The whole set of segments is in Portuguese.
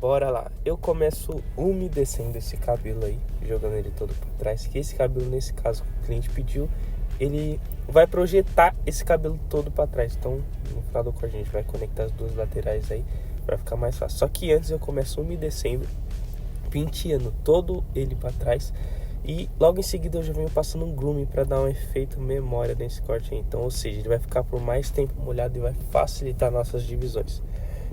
Bora lá. Eu começo umedecendo esse cabelo aí, jogando ele todo para trás. Que esse cabelo, nesse caso, que o cliente pediu, ele vai projetar esse cabelo todo para trás. Então, no final do corte, a gente vai conectar as duas laterais aí para ficar mais fácil. Só que antes eu começo umedecendo, penteando todo ele para trás. E logo em seguida eu já venho passando um grooming para dar um efeito memória nesse corte aí. Então, ou seja, ele vai ficar por mais tempo molhado e vai facilitar nossas divisões.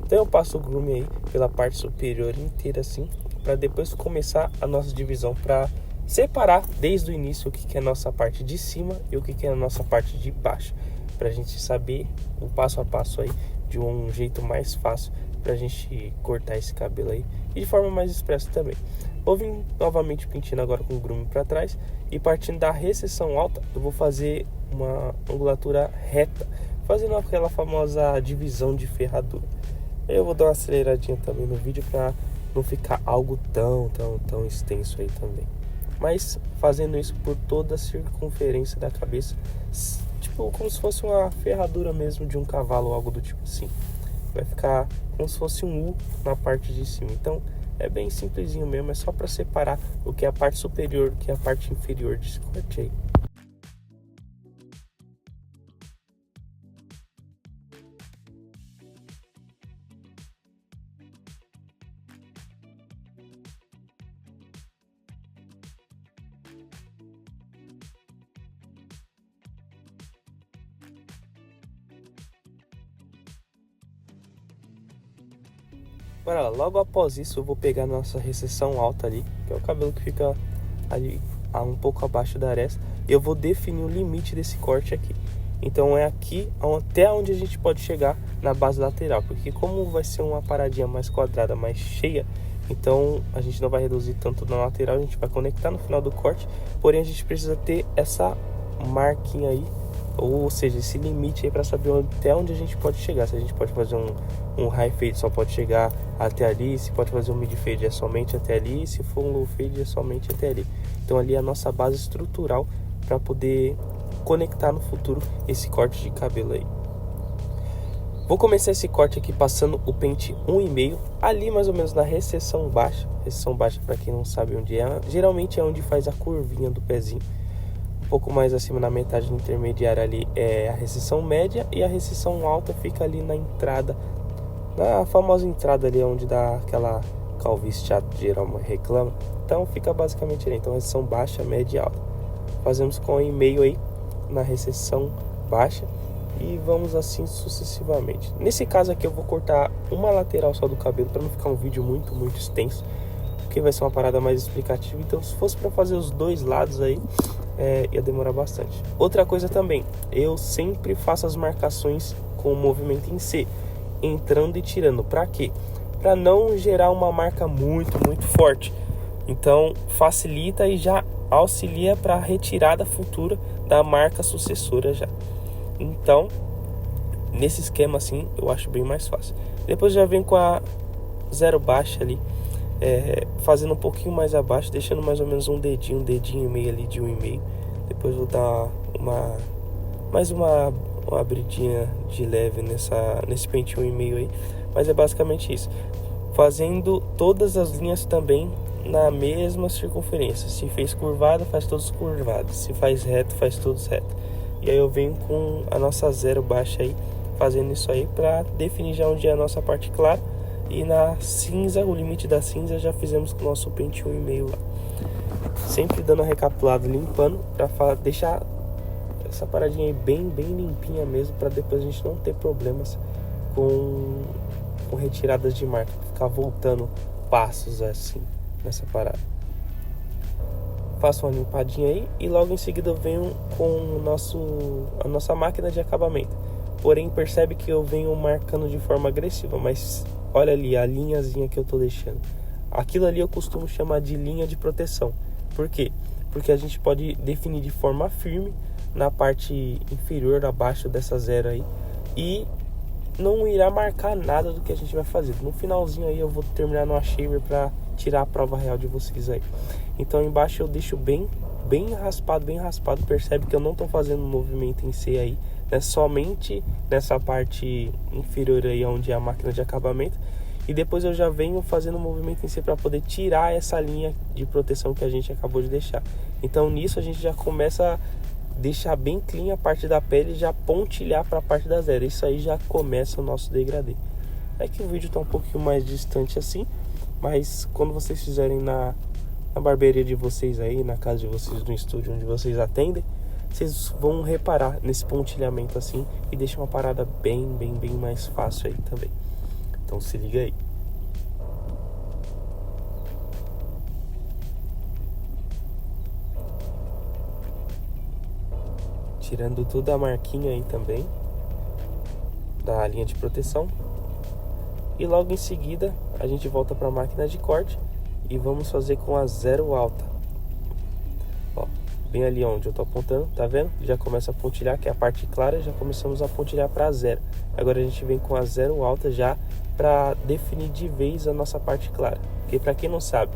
Então eu passo o grooming aí pela parte superior inteira assim, para depois começar a nossa divisão, para separar desde o início o que é a nossa parte de cima e o que é a nossa parte de baixo, para a gente saber o passo a passo aí de um jeito mais fácil para a gente cortar esse cabelo aí e de forma mais expressa também. Vou vir novamente penteando agora com o grooming para trás e partindo da recessão alta eu vou fazer uma angulatura reta, fazendo aquela famosa divisão de ferradura. Eu vou dar uma aceleradinha também no vídeo para não ficar algo tão extenso aí também. Mas fazendo isso por toda a circunferência da cabeça, tipo como se fosse uma ferradura mesmo de um cavalo ou algo do tipo assim. Vai ficar como se fosse um U na parte de cima. Então é bem simplesinho mesmo, é só para separar o que é a parte superior do que é a parte inferior desse corte aí. Bora lá, logo após isso eu vou pegar a nossa recessão alta ali, que é o cabelo que fica ali um pouco abaixo da aresta, e eu vou definir o limite desse corte aqui. Então é aqui até onde a gente pode chegar na base lateral, porque como vai ser uma paradinha mais quadrada, mais cheia, então a gente não vai reduzir tanto na lateral, a gente vai conectar no final do corte, porém a gente precisa ter essa marquinha aí, ou seja, esse limite aí para saber até onde a gente pode chegar. Se a gente pode fazer um high fade, só pode chegar até ali. Se pode fazer um mid fade, é somente até ali. Se for um low fade, é somente até ali. Então ali é a nossa base estrutural para poder conectar no futuro esse corte de cabelo aí. Vou começar esse corte aqui passando o pente 1,5 ali mais ou menos na recessão baixa. Recessão baixa, para quem não sabe onde é, geralmente é onde faz a curvinha do pezinho. Um pouco mais acima, na metade intermediária ali é a recessão média, e a recessão alta fica ali na entrada, na famosa entrada ali onde dá aquela calvície chata que geral reclama. Então fica basicamente ali. Então recessão baixa, média e alta. Fazemos com 1,5 aí na recessão baixa e vamos assim sucessivamente. Nesse caso aqui eu vou cortar uma lateral só do cabelo para não ficar um vídeo muito extenso, porque vai ser uma parada mais explicativa. Então se fosse para fazer os dois lados aí, ia demorar bastante. Outra coisa também, eu sempre faço as marcações com o movimento em C, entrando e tirando. Para quê? Para não gerar uma marca muito forte. Então facilita e já auxilia para a retirada futura da marca sucessora já. Então nesse esquema assim eu acho bem mais fácil. Depois já vem com a zero baixa ali, fazendo um pouquinho mais abaixo, deixando mais ou menos um dedinho e meio ali de 1,5. Depois vou dar uma abridinha de leve nesse pente 1,5 aí. Mas é basicamente isso, fazendo todas as linhas também na mesma circunferência. Se fez curvado, faz todos curvados. Se faz reto, faz todos reto. E aí eu venho com a nossa zero baixa aí, fazendo isso aí para definir já onde é a nossa parte clara. E na cinza, o limite da cinza já fizemos com o nosso pente 1,5 lá. Sempre dando a recapitulada, limpando, para deixar essa paradinha aí bem limpinha mesmo, para depois a gente não ter problemas com retiradas de marca, ficar voltando passos assim nessa parada. Faço uma limpadinha aí e logo em seguida eu venho com a nossa máquina de acabamento. Porém percebe que eu venho marcando de forma agressiva, mas olha ali a linhazinha que eu tô deixando. Aquilo ali eu costumo chamar de linha de proteção. Por quê? Porque a gente pode definir de forma firme na parte inferior, abaixo dessa zero aí, e não irá marcar nada do que a gente vai fazer. No finalzinho aí eu vou terminar numa shaver para tirar a prova real de vocês aí. Então embaixo eu deixo bem raspado. Percebe que eu não tô fazendo um movimento em C aí, né? Somente nessa parte inferior aí onde é a máquina de acabamento. e depois eu já venho fazendo o movimento em C para poder tirar essa linha de proteção que a gente acabou de deixar. Então nisso a gente já começa a deixar bem clean a parte da pele e já pontilhar para a parte da zero. Isso aí já começa o nosso degradê. É que o vídeo está um pouquinho mais distante assim, mas quando vocês fizerem na barbearia de vocês aí, na casa de vocês, no estúdio onde vocês atendem, vocês vão reparar nesse pontilhamento assim e deixa uma parada bem mais fácil aí também. Então se liga aí. Tirando toda a marquinha aí também da linha de proteção. E logo em seguida a gente volta para a máquina de corte e vamos fazer com a zero alta. Ó, bem ali onde eu tô apontando, tá vendo? Já começa a pontilhar, que é a parte clara, já começamos a pontilhar para zero. Agora a gente vem com a zero alta já para definir de vez a nossa parte clara. Porque para quem não sabe,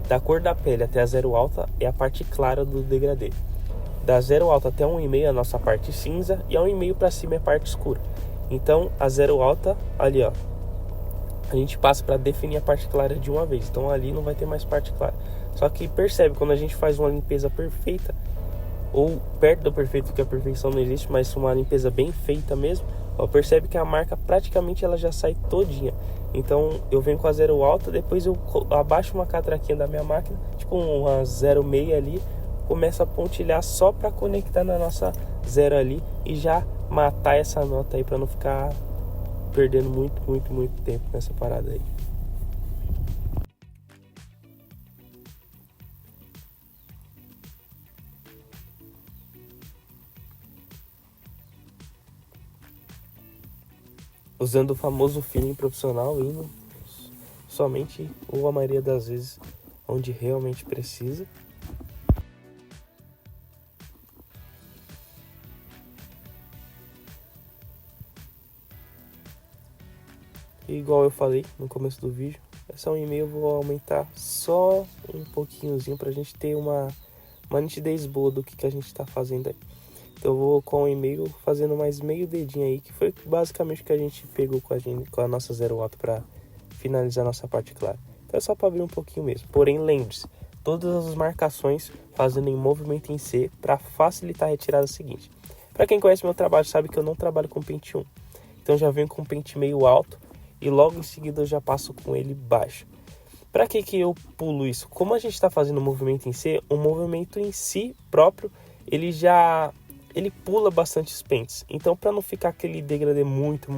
da cor da pele até a zero alta é a parte clara do degradê. Da zero alta até 1,5 é a nossa parte cinza e a 1,5 para cima é a parte escura. Então a zero alta ali, ó, a gente passa para definir a parte clara de uma vez. Então ali não vai ter mais parte clara. Só que percebe, quando a gente faz uma limpeza perfeita, ou perto do perfeito, porque a perfeição não existe, mas uma limpeza bem feita mesmo, ó, percebe que a marca praticamente ela já sai todinha. Então eu venho com a zero alta, depois eu abaixo uma catraquinha da minha máquina, tipo uma 0,6 ali, começa a pontilhar só para conectar na nossa zero ali e já matar essa nota aí para não ficar perdendo muito tempo nessa parada aí. Usando o famoso feeling profissional, indo somente ou a maioria das vezes onde realmente precisa. E igual eu falei no começo do vídeo, essa 1,5 eu vou aumentar só um pouquinhozinho pra gente ter uma nitidez boa do que a gente tá fazendo aí. Então eu vou com o 1,5 fazendo mais meio dedinho aí, que foi basicamente o que a gente pegou com a nossa zero alta para finalizar a nossa parte clara. Então é só para abrir um pouquinho mesmo. Porém, lembre-se, todas as marcações fazendo em movimento em C para facilitar a retirada seguinte. Para quem conhece meu trabalho sabe que eu não trabalho com pente 1. Então já venho com pente meio alto e logo em seguida eu já passo com ele baixo. Para que eu pulo isso? Como a gente está fazendo o movimento em C, o movimento em si próprio, ele pula bastante os pentes. Então, para não ficar aquele degradê muito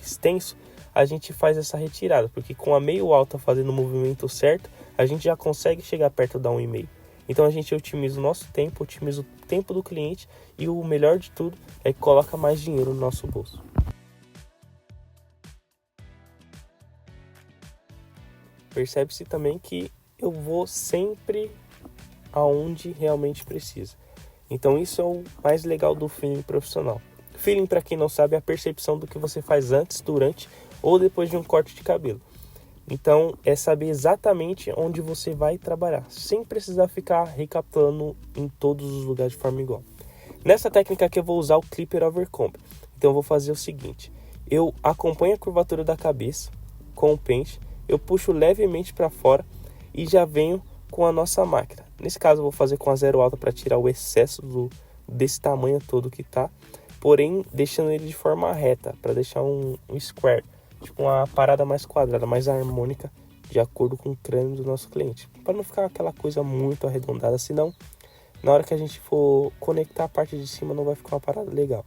extenso, a gente faz essa retirada. Porque com a meio alta fazendo o movimento certo, a gente já consegue chegar perto da 1,5. Então, a gente otimiza o nosso tempo, otimiza o tempo do cliente. E o melhor de tudo é que coloca mais dinheiro no nosso bolso. Percebe-se também que eu vou sempre aonde realmente precisa. Então isso é o mais legal do feeling profissional. Feeling, para quem não sabe, é a percepção do que você faz antes, durante ou depois de um corte de cabelo. Então é saber exatamente onde você vai trabalhar, sem precisar ficar recapitulando em todos os lugares de forma igual. Nessa técnica aqui eu vou usar o Clipper Overcomb. Então eu vou fazer o seguinte: eu acompanho a curvatura da cabeça com o pente, eu puxo levemente para fora e já venho com a nossa máquina. Nesse caso eu vou fazer com a zero alta para tirar o excesso desse tamanho todo que tá, porém deixando ele de forma reta, para deixar um square, tipo uma parada mais quadrada, mais harmônica, de acordo com o crânio do nosso cliente, para não ficar aquela coisa muito arredondada, senão na hora que a gente for conectar a parte de cima não vai ficar uma parada legal.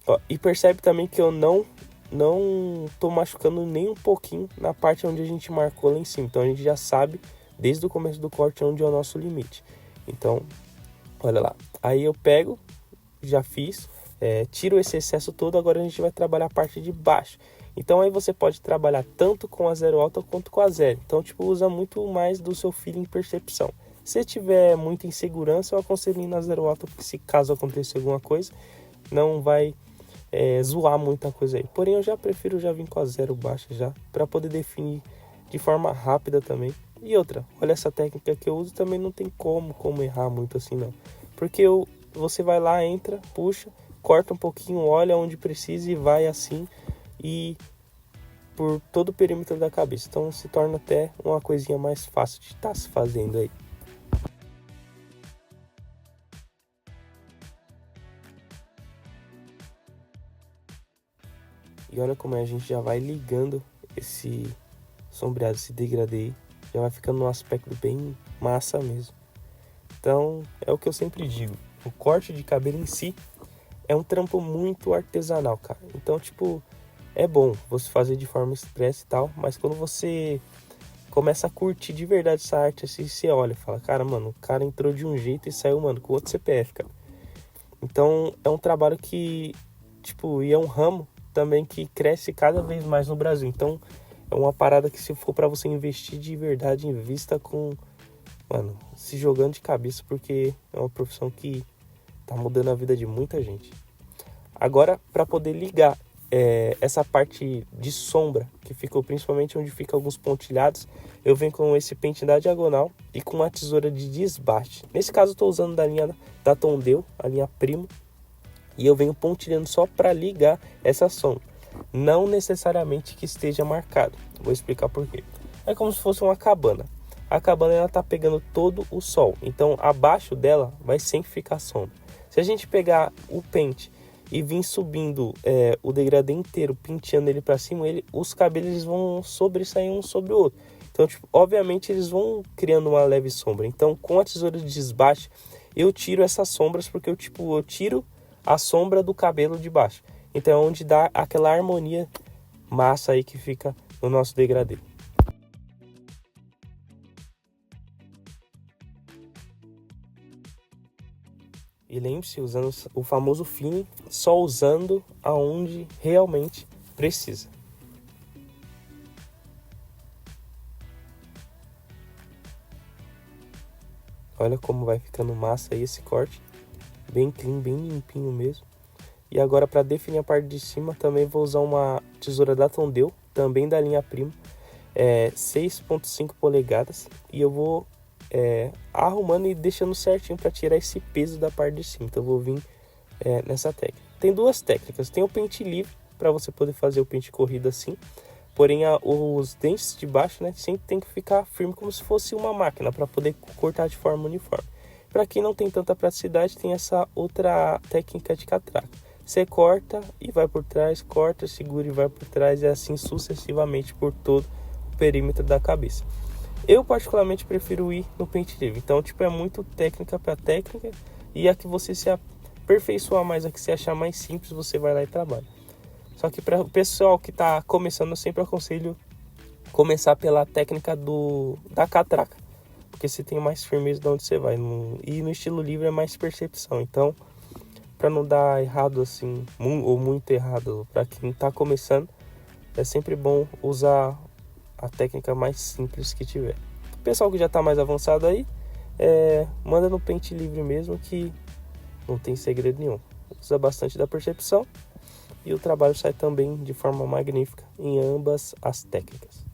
Ó, e percebe também que eu não tô machucando nem um pouquinho na parte onde a gente marcou lá em cima. Então a gente já sabe desde o começo do corte onde é o nosso limite. Então, olha lá. Aí eu pego, já fiz, tiro esse excesso todo, agora a gente vai trabalhar a parte de baixo. Então aí você pode trabalhar tanto com a zero alta quanto com a zero. Então, tipo, usa muito mais do seu feeling e percepção. Se tiver muita insegurança, eu aconselho ir na zero alta, porque se caso aconteça alguma coisa, não vai zoar muita coisa aí. Porém, eu já prefiro já vir com a zero baixa já, para poder definir de forma rápida também. E outra, olha essa técnica que eu uso, também não tem como errar muito assim não. Porque você vai lá, entra, puxa, corta um pouquinho, olha onde precisa e vai assim. E por todo o perímetro da cabeça. Então se torna até uma coisinha mais fácil de estar se fazendo aí. E olha como a gente já vai ligando esse sombreado, esse degradê aí. Já vai ficando um aspecto bem massa mesmo. Então é o que eu sempre digo. O corte de cabelo em si é um trampo muito artesanal, cara. Então, tipo, é bom você fazer de forma expressa e tal. Mas quando você começa a curtir de verdade essa arte, assim, você olha e fala, cara, mano, o cara entrou de um jeito e saiu, mano, com outro CPF, cara. Então é um trabalho que, tipo, e é um ramo também que cresce cada vez mais no Brasil. Então é uma parada que, se for pra você investir de verdade, invista com, mano, se jogando de cabeça, porque é uma profissão que tá mudando a vida de muita gente. Agora, para poder ligar essa parte de sombra, que ficou principalmente onde fica alguns pontilhados, eu venho com esse pente da diagonal e com uma tesoura de desbaste. Nesse caso, eu estou usando da linha da Tondeu, a linha Primo, e eu venho pontilhando só para ligar essa sombra. Não necessariamente que esteja marcado. Vou explicar por quê. É como se fosse uma cabana. A cabana, ela tá pegando todo o sol, então abaixo dela vai sempre ficar sombra. Se a gente pegar o pente e vir subindo o degradê inteiro, penteando ele para cima, os cabelos eles vão sobressair um sobre o outro. Então, tipo, obviamente, eles vão criando uma leve sombra. Então, com a tesoura de desbaste, eu tiro essas sombras, porque eu tiro a sombra do cabelo de baixo. Então, é onde dá aquela harmonia massa aí que fica no nosso degradê. E lembre-se, usando o famoso fine, só usando aonde realmente precisa. Olha como vai ficando massa aí esse corte. Bem clean, bem limpinho mesmo. E agora, para definir a parte de cima, também vou usar uma tesoura da Tondeu, também da linha Primo, 6,5 polegadas. E eu vou arrumando e deixando certinho para tirar esse peso da parte de cima. Então eu vou vir nessa técnica. Tem duas técnicas. Tem o pente livre, para você poder fazer o pente corrido assim. Porém, os dentes de baixo, né, sempre tem que ficar firme, como se fosse uma máquina, para poder cortar de forma uniforme. Para quem não tem tanta praticidade, tem essa outra técnica de catraca. Você corta e vai por trás, corta, segura e vai por trás, e assim sucessivamente por todo o perímetro da cabeça. Eu particularmente prefiro ir no pente livre. Então, tipo, é muito técnica para técnica, e a que você se aperfeiçoar mais, a que você achar mais simples, você vai lá e trabalha. Só que para o pessoal que está começando, eu sempre aconselho começar pela técnica da catraca, porque você tem mais firmeza de onde você vai. E no estilo livre é mais percepção. Então, para não dar errado assim, ou muito errado para quem está começando, é sempre bom usar a técnica mais simples que tiver. O pessoal que já está mais avançado aí, manda no pente livre mesmo, que não tem segredo nenhum. Usa bastante da percepção e o trabalho sai também de forma magnífica em ambas as técnicas.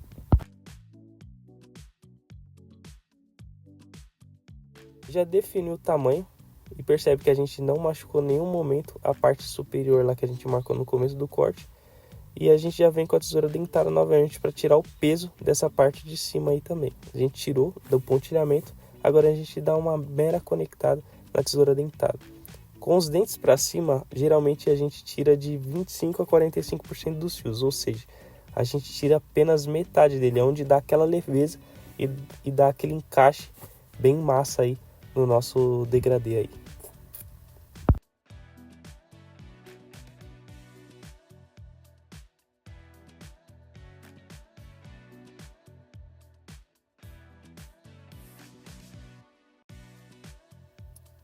Já definiu o tamanho e percebe que a gente não machucou em nenhum momento a parte superior lá que a gente marcou no começo do corte. E a gente já vem com a tesoura dentada novamente para tirar o peso dessa parte de cima aí também. A gente tirou do pontilhamento, agora a gente dá uma mera conectada na tesoura dentada. Com os dentes para cima, geralmente a gente tira de 25% a 45% dos fios, ou seja, a gente tira apenas metade dele, onde dá aquela leveza e dá aquele encaixe bem massa aí no nosso degradê aí.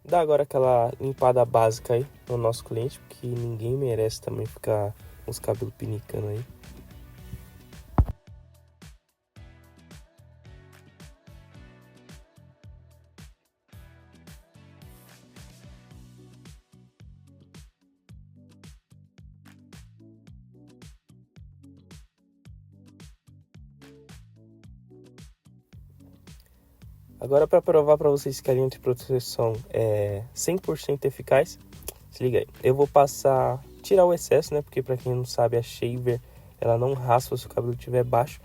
Dá agora aquela limpada básica aí no nosso cliente, porque ninguém merece também ficar com os cabelos pinicando aí. Agora, para provar para vocês que a linha de proteção é 100% eficaz, se liga aí. Eu vou tirar o excesso, né? Porque para quem não sabe, a shaver ela não raspa se o cabelo estiver baixo.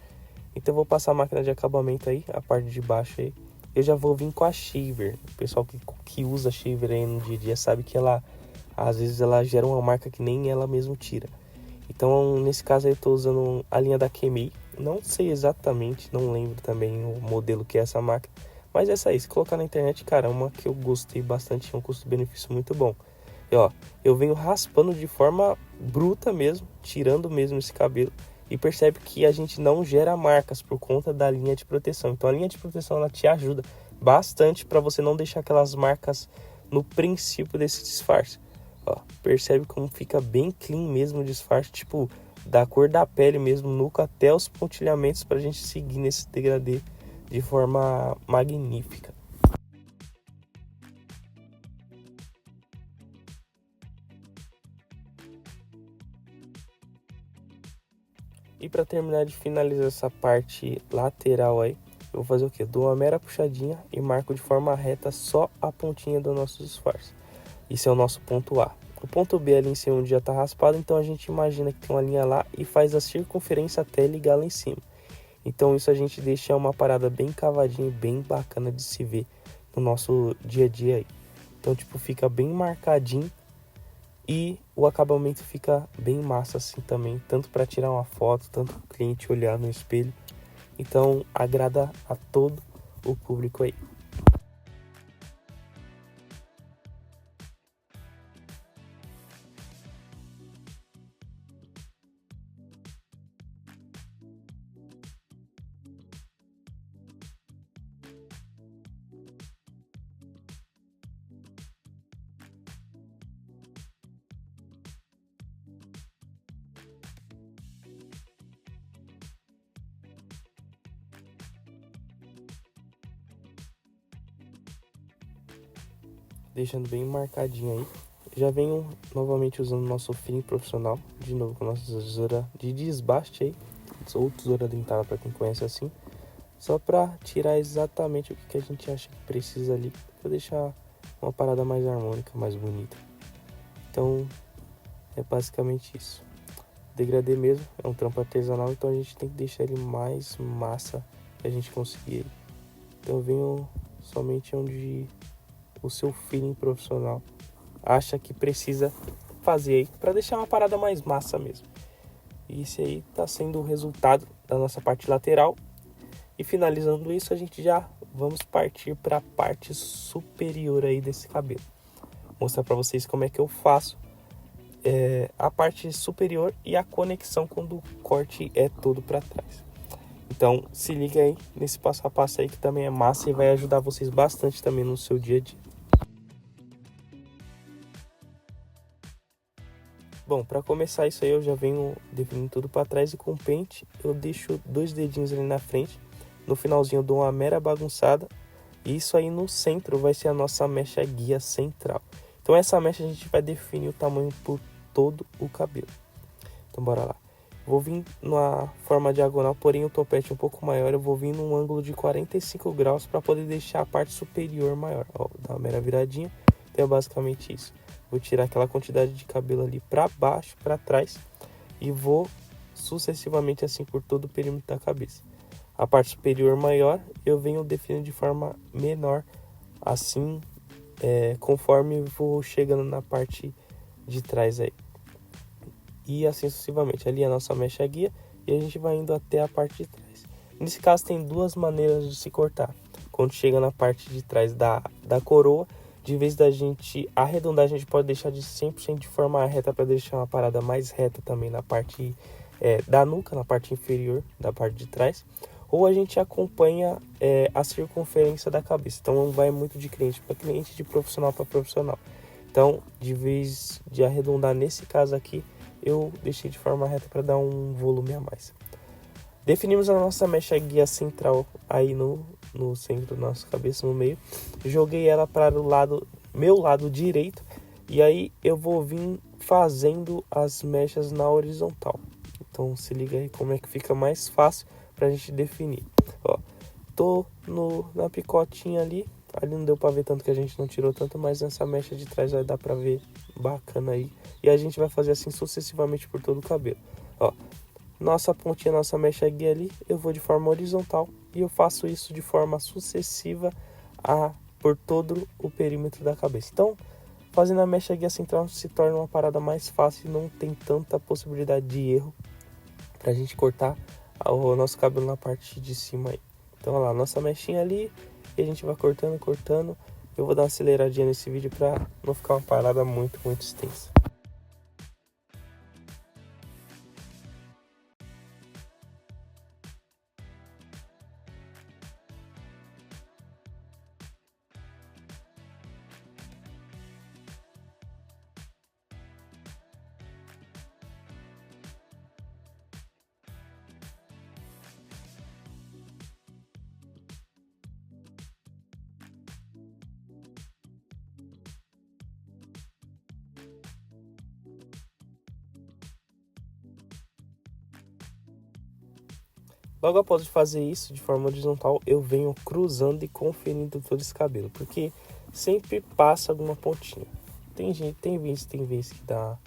Então eu vou passar a máquina de acabamento aí, a parte de baixo aí. Eu já vou vir com a shaver. O pessoal que usa shaver aí no dia a dia sabe que ela, às vezes, ela gera uma marca que nem ela mesmo tira. Então, nesse caso aí eu tô usando a linha da Kemei. Não sei exatamente, não lembro também o modelo que é essa máquina. Mas essa aí, se colocar na internet, cara, é uma que eu gostei bastante, é um custo-benefício muito bom. E ó, eu venho raspando de forma bruta mesmo, tirando mesmo esse cabelo. E percebe que a gente não gera marcas por conta da linha de proteção. Então a linha de proteção ela te ajuda bastante para você não deixar aquelas marcas no princípio desse disfarce. Ó, percebe como fica bem clean mesmo o disfarce, tipo, da cor da pele mesmo, nuca até os pontilhamentos, pra gente seguir nesse degradê de forma magnífica. E para terminar de finalizar essa parte lateral aí, eu vou fazer o que? Dou uma mera puxadinha e marco de forma reta só a pontinha do nosso disfarce. Isso é o nosso ponto A. O ponto B ali em cima onde já está raspado, então a gente imagina que tem uma linha lá e faz a circunferência até ligar lá em cima. Então isso a gente deixa uma parada bem cavadinha e bem bacana de se ver no nosso dia a dia aí. Então tipo, fica bem marcadinho e o acabamento fica bem massa assim também, tanto para tirar uma foto, tanto para o cliente olhar no espelho. Então agrada a todo o público aí. Deixando bem marcadinho aí. Já venho novamente usando nosso fim profissional, de novo com a nossa tesoura de desbaste aí, ou tesoura dentada para quem conhece assim, só para tirar exatamente o que a gente acha que precisa ali, para deixar uma parada mais harmônica, mais bonita. Então é basicamente isso. Degradê mesmo, é um trampo artesanal, então a gente tem que deixar ele mais massa que a gente conseguir. Então eu venho somente onde o seu feeling profissional acha que precisa fazer aí para deixar uma parada mais massa mesmo. E esse aí tá sendo o resultado da nossa parte lateral. E finalizando isso, a gente já vamos partir para a parte superior aí desse cabelo. Vou mostrar para vocês como é que eu faço a parte superior e a conexão quando o corte é todo para trás. Então se liga aí nesse passo a passo aí que também é massa e vai ajudar vocês bastante também no seu dia a dia. Bom, para começar isso aí eu já venho definindo tudo para trás e com o pente eu deixo 2 dedinhos ali na frente. No finalzinho eu dou uma mera bagunçada e isso aí no centro vai ser a nossa mecha guia central. Então essa mecha a gente vai definir o tamanho por todo o cabelo. Então bora lá. Vou vir numa forma diagonal, porém o topete um pouco maior. Eu vou vir num ângulo de 45 graus para poder deixar a parte superior maior. Ó, dá uma mera viradinha. Então é basicamente isso. Vou tirar aquela quantidade de cabelo ali para baixo, para trás. E vou sucessivamente assim por todo o perímetro da cabeça. A parte superior maior eu venho definindo de forma menor. Assim, conforme vou chegando na parte de trás aí. E assim sucessivamente. Ali é a nossa mecha guia e a gente vai indo até a parte de trás. Nesse caso tem 2 maneiras de se cortar. Quando chega na parte de trás da coroa, de vez da gente arredondar, a gente pode deixar de 100% de forma reta para deixar uma parada mais reta também na parte da nuca, na parte inferior da parte de trás. Ou a gente acompanha a circunferência da cabeça. Então não vai muito de cliente para cliente, de profissional para profissional. Então, de vez de arredondar nesse caso aqui, eu deixei de forma reta para dar um volume a mais. Definimos a nossa mecha guia central aí no centro da nossa cabeça, no meio. Joguei ela para o meu lado direito. E aí eu vou vir fazendo as mechas na horizontal. Então se liga aí como é que fica mais fácil para a gente definir. Ó, tô na picotinha ali. Ali não deu para ver tanto que a gente não tirou tanto, mas nessa mecha de trás vai dar para ver bacana aí. E a gente vai fazer assim sucessivamente por todo o cabelo. Ó, nossa pontinha, nossa mecha guia ali, eu vou de forma horizontal e eu faço isso de forma sucessiva por todo o perímetro da cabeça. Então, fazendo a mecha guia central se torna uma parada mais fácil e não tem tanta possibilidade de erro pra gente cortar o nosso cabelo na parte de cima aí. Então, olha lá, nossa mechinha ali, e a gente vai cortando. Eu vou dar uma aceleradinha nesse vídeo pra não ficar uma parada muito extensa. Logo após de fazer isso de forma horizontal, eu venho cruzando e conferindo todo esse cabelo, porque sempre passa alguma pontinha. Tem vez que dá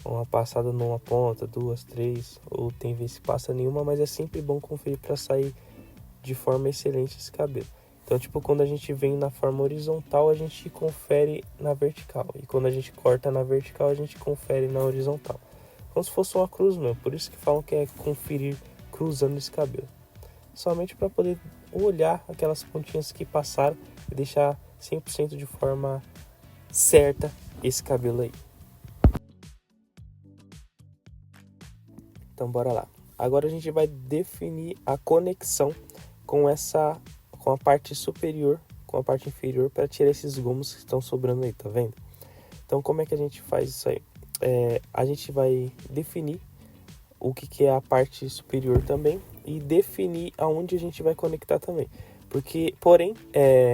uma passada numa ponta, 2, 3, ou tem vez que passa nenhuma, mas é sempre bom conferir para sair de forma excelente esse cabelo. Então, tipo, quando a gente vem na forma horizontal, a gente confere na vertical, e quando a gente corta na vertical, a gente confere na horizontal. Como se fosse uma cruz mesmo, por isso que falam que é conferir cruzando esse cabelo. Somente para poder olhar aquelas pontinhas que passaram e deixar 100% de forma certa esse cabelo aí. Então bora lá. Agora a gente vai definir a conexão com a parte superior, com a parte inferior, para tirar esses gomos que estão sobrando aí, tá vendo? Então como é que a gente faz isso aí? A gente vai definir o que é a parte superior também e definir aonde a gente vai conectar também. Porém,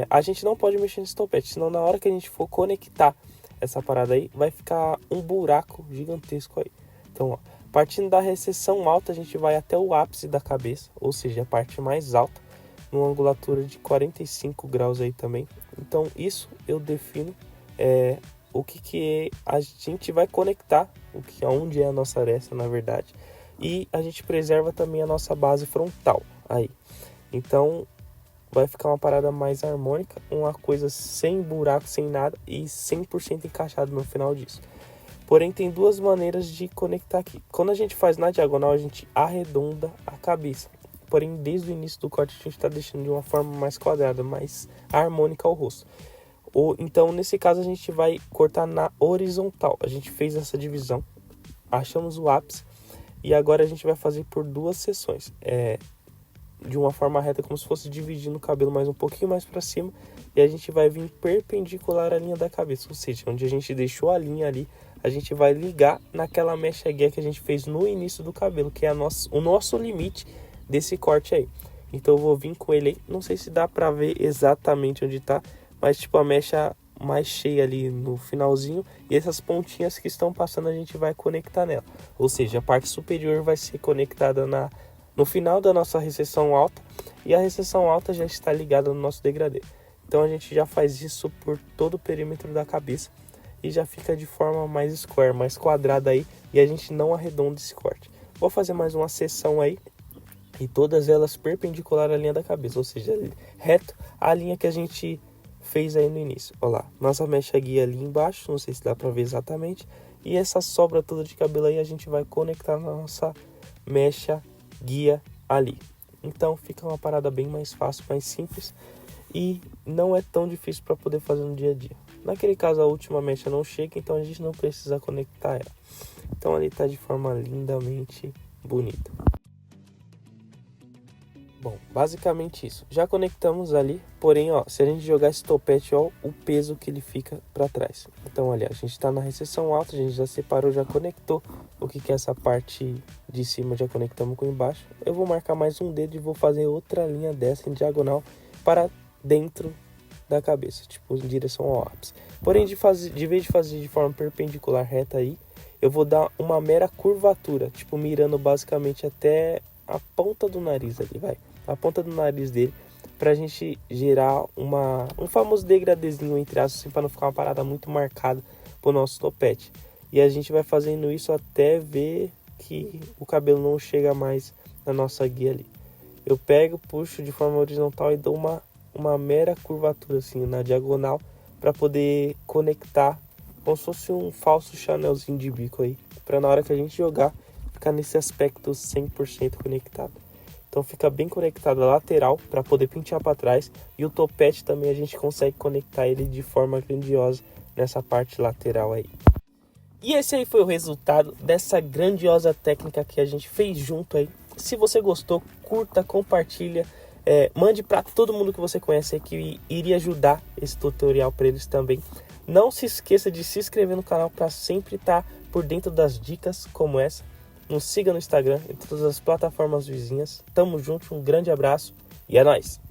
a gente não pode mexer nesse topete, senão na hora que a gente for conectar essa parada aí, vai ficar um buraco gigantesco aí. Então, ó, partindo da recessão alta, a gente vai até o ápice da cabeça, ou seja, a parte mais alta, numa angulatura de 45 graus aí também. Então, isso eu defino o que a gente vai conectar, onde é a nossa aresta, na verdade. E a gente preserva também a nossa base frontal aí. Então, vai ficar uma parada mais harmônica, uma coisa sem buraco, sem nada e 100% encaixado no final disso. Porém, tem duas maneiras de conectar aqui. Quando a gente faz na diagonal, a gente arredonda a cabeça. Porém, desde o início do corte, a gente está deixando de uma forma mais quadrada, mais harmônica ao rosto. Então, nesse caso, a gente vai cortar na horizontal. A gente fez essa divisão, achamos o ápice. E agora a gente vai fazer por duas seções, de uma forma reta, como se fosse dividindo o cabelo mais um pouquinho mais para cima. E a gente vai vir perpendicular à linha da cabeça, ou seja, onde a gente deixou a linha ali, a gente vai ligar naquela mecha guia que a gente fez no início do cabelo, que é o nosso limite desse corte aí. Então eu vou vir com ele aí, não sei se dá para ver exatamente onde tá, mas tipo a mecha mais cheia ali no finalzinho, e essas pontinhas que estão passando a gente vai conectar nela, ou seja, a parte superior vai ser conectada no final da nossa recessão alta, e a recessão alta já está ligada no nosso degradê. Então a gente já faz isso por todo o perímetro da cabeça e já fica de forma mais square, mais quadrada aí, e a gente não arredonda esse corte. Vou fazer mais uma seção aí e todas elas perpendicular à linha da cabeça, ou seja, reto à linha que a gente fez aí no início. Olha lá, nossa mecha guia ali embaixo, não sei se dá pra ver exatamente, e essa sobra toda de cabelo aí a gente vai conectar na nossa mecha guia ali. Então fica uma parada bem mais fácil, mais simples e não é tão difícil para poder fazer no dia a dia. Naquele caso a última mecha não chega, então a gente não precisa conectar ela. Então ali tá de forma lindamente bonita. Bom, basicamente isso. Já conectamos ali, porém, ó, se a gente jogar esse topete, ó, o peso que ele fica para trás. Então, olha, a gente tá na recessão alta, a gente já separou, já conectou o que é essa parte de cima, já conectamos com embaixo. Eu vou marcar mais um dedo e vou fazer outra linha dessa em diagonal para dentro da cabeça, tipo, em direção ao ápice. Porém, de vez de fazer de forma perpendicular reta aí, eu vou dar uma mera curvatura, tipo, mirando basicamente até a ponta do nariz ali, vai. A ponta do nariz dele, pra gente gerar um famoso degradezinho, entre aspas, assim, pra não ficar uma parada muito marcada pro nosso topete. E a gente vai fazendo isso até ver que o cabelo não chega mais na nossa guia ali. Eu pego, puxo de forma horizontal e dou uma mera curvatura assim na diagonal para poder conectar como se fosse um falso chanelzinho de bico aí, para na hora que a gente jogar ficar nesse aspecto 100% conectado. Então fica bem conectado a lateral para poder pentear para trás, e o topete também a gente consegue conectar ele de forma grandiosa nessa parte lateral aí. E esse aí foi o resultado dessa grandiosa técnica que a gente fez junto aí. Se você gostou, curta, compartilha, mande para todo mundo que você conhece aí, que iria ajudar esse tutorial para eles também. Não se esqueça de se inscrever no canal para sempre estar por dentro das dicas como essa. Nos siga no Instagram e todas as plataformas vizinhas. Tamo junto, um grande abraço e é nóis!